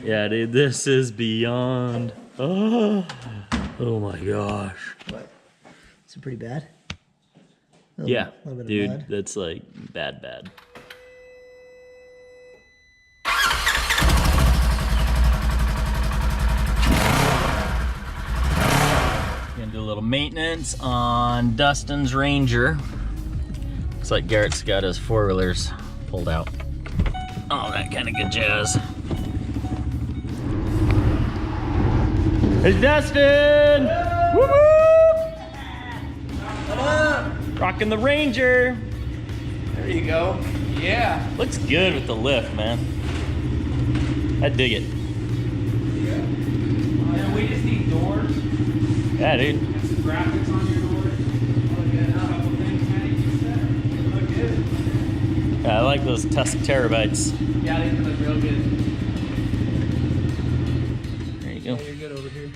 Yeah, dude, this is beyond. Oh my gosh. What? Is it pretty bad? Yeah, little bit of dude, mud. that's like bad. Gonna do a little maintenance on Dustin's Ranger. Looks like Garrett's got his four-wheelers pulled out. All that kind of good jazz. It's Dustin! Woo-hoo! What up? Rocking the Ranger. There you go. Yeah. Looks good with the lift, man. I dig it. Yeah. We just need doors. Yeah, dude. And some graphics on your doors. Look good. A couple things, man. You said. Look good. Yeah, I like those Tusk terabytes. Yeah, they look real good. There you go. Yeah, you're good over here.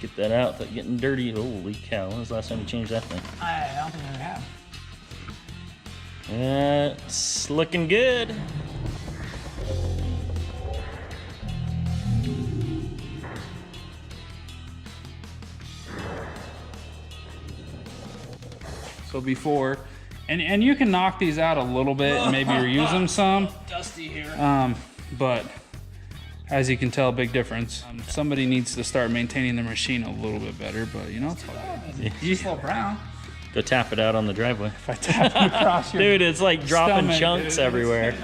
Get that out without getting dirty. Holy cow, when was the last time you changed that thing? I don't think I ever have. It's looking good. So before, and you can knock these out a little bit and maybe reuse them some. Dusty here. But as you can tell, big difference. Somebody needs to start maintaining their machine a little bit better, but you know, it's all good. You slow brown. Go tap it out on the driveway. If I tap it across your Dude, it's like dropping stomach, chunks dude. everywhere.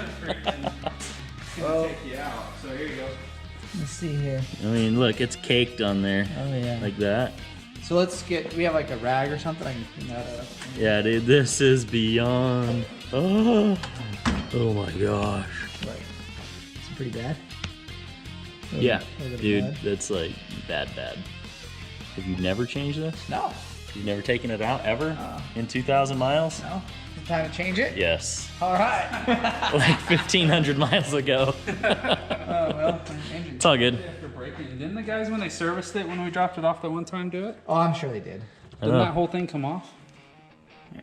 Well, take you out. So here you go. Let's see here. I mean, look, it's caked on there. Oh yeah. Like that. So let's get, we have like a rag or something. I can clean that up. Yeah, dude, this is beyond. Oh my gosh. What? Is it pretty bad? Yeah, Little bit of dude, mud. that's like bad. Have you never changed this? No. You've never taken it out ever in 2,000 miles? No. Is it time to change it? Yes. All right. Like 1,500 miles ago. Well, It's all good. after breaking, didn't the guys when they serviced it when we dropped it off that one time do it? Oh, I'm sure they did. Didn't know. that whole thing come off? Yeah.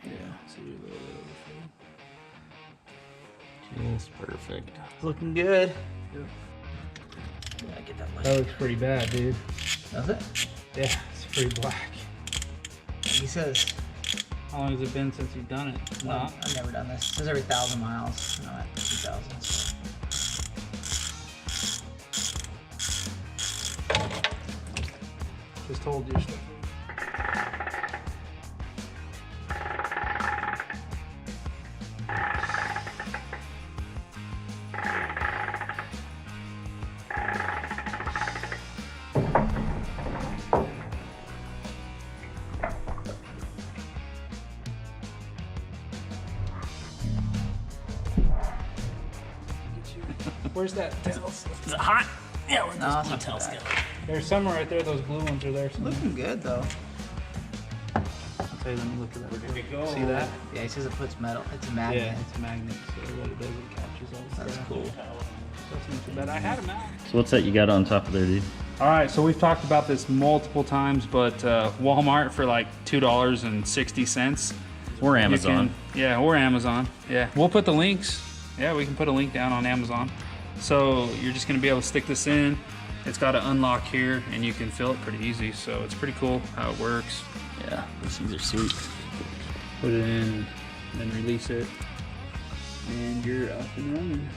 Just perfect. Looking good. Yeah, get that light. That looks pretty bad, dude. Does it? Yeah, it's pretty black. He says. How long has it been since you've done it? Well, I've never done this. It says every 1,000 miles. No, at 50,000. So. Just hold your stuff. Where's that tail? Is it hot? Yeah, where's No, those it's blue not too tails bad. go? There's some right there. Those blue ones are there. Somewhere. Looking good though. I'll tell you, let me look at that. There we go. See that? Yeah, he says it puts metal. It's a magnet. Yeah, it's a magnet. So what it does, it captures all the That's stuff. cool. That's not too bad. I had them out. So what's that you got on top of there, dude? All right, so we've talked about this multiple times, but Walmart for like $2.60. Or You Amazon. can- yeah, or Amazon. Yeah, we'll put the links. Yeah, we can put a link down on Amazon. So you're just gonna be able to stick this in. It's got an unlock here, and you can fill it pretty easy. So it's pretty cool how it works. Yeah, those things are sweet. Put it in, and then release it, and you're up and running.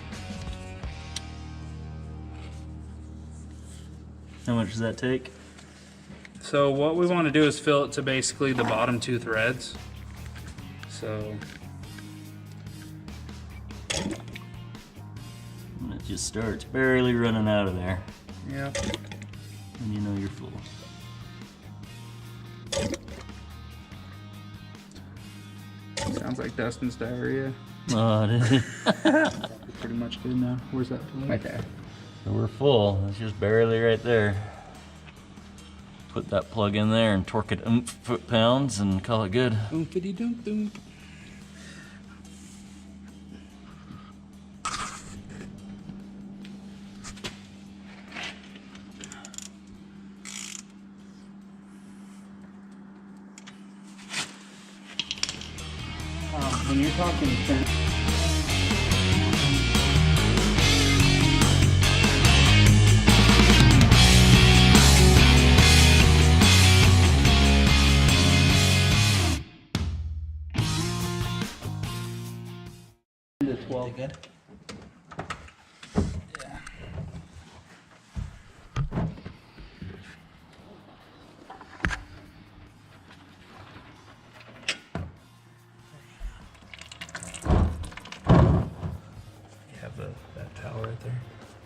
How much does that take? So what we want to do is fill it to basically the bottom two threads. So And it just starts barely running out of there. yeah. And you know you're full. Sounds like Dustin's diarrhea. Oh, it is. Pretty much good now. Where's that plug? Right there. So we're full. It's just barely right there. Put that plug in there and torque it foot-pounds and call it good. Oompity doomp doomp. When you're talking they good? Yeah. You have that towel right there.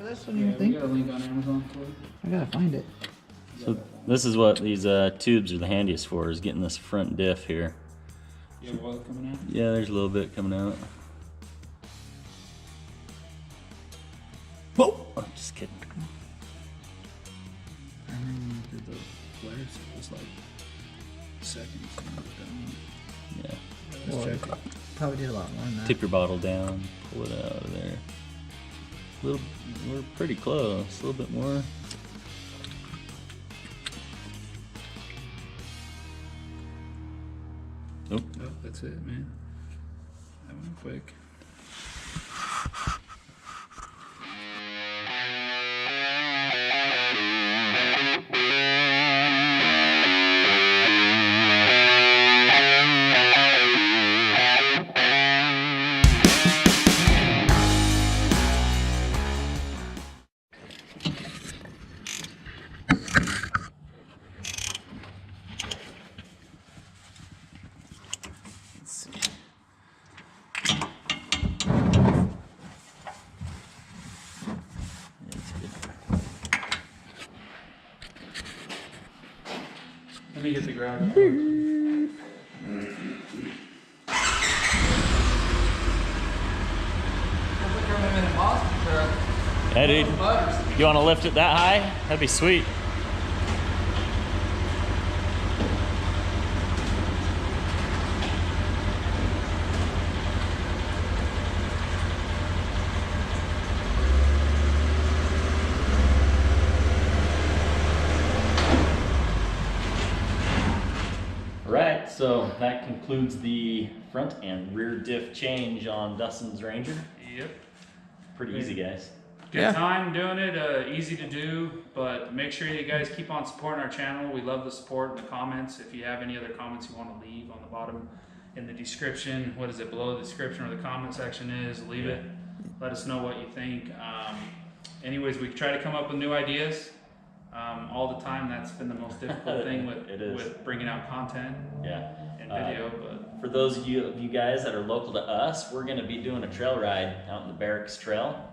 Oh, that's what Yeah, you we think. got a link on Amazon for it. I gotta find it. So this is what these tubes are the handiest for, is getting this front diff here. You have oil coming out? Yeah, there's a little bit coming out. Whoa! I'm just kidding. I remember when we did the flares, it was like seconds. Yeah. Well, Let's check it. probably did a lot more than that. Tip your bottle down, pull it out of there. We're pretty close. A little bit more. Oh. Oh, that's it, man. That went quick. Let's see. That's good. Let me get the grab. Hey, dude. You want to lift it that high? That'd be sweet. Right, so that concludes the front and rear diff change on Dustin's Ranger. Yep. Pretty easy, guys. Good Yeah. time doing it, easy to do, but make sure you guys keep on supporting our channel. We love the support in the comments. If you have any other comments you want to leave on the bottom in the description, what is it, below the description or the comment section is, leave it. Let us know what you think. Anyways, we try to come up with new ideas all the time. That's been the most difficult thing It is. with bringing out content Yeah. and video, but For those of you guys that are local to us, we're going to be doing a trail ride out in the Barracks Trail.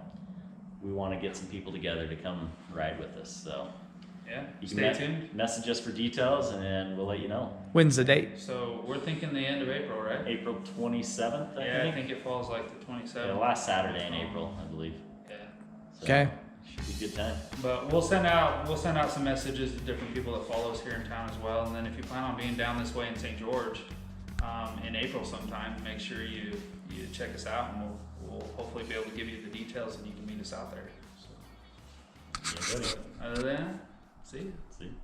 We want to get some people together to come ride with us. So yeah, you can stay tuned. message us for details and we'll let you know. When's the date? So we're thinking the end of April, right? April 27th, Yeah, I think. think it falls like the Yeah, 27th. last Saturday in April, I believe. Yeah. So, Okay. Should be a good time. But we'll send out some messages to different people that follow us here in town as well. And then if you plan on being down this way in St. George in April sometime, make sure you check us out, and we'll hopefully be able to give you the details and you can meet us out there. So, Yeah, buddy. other than that, see you. See you.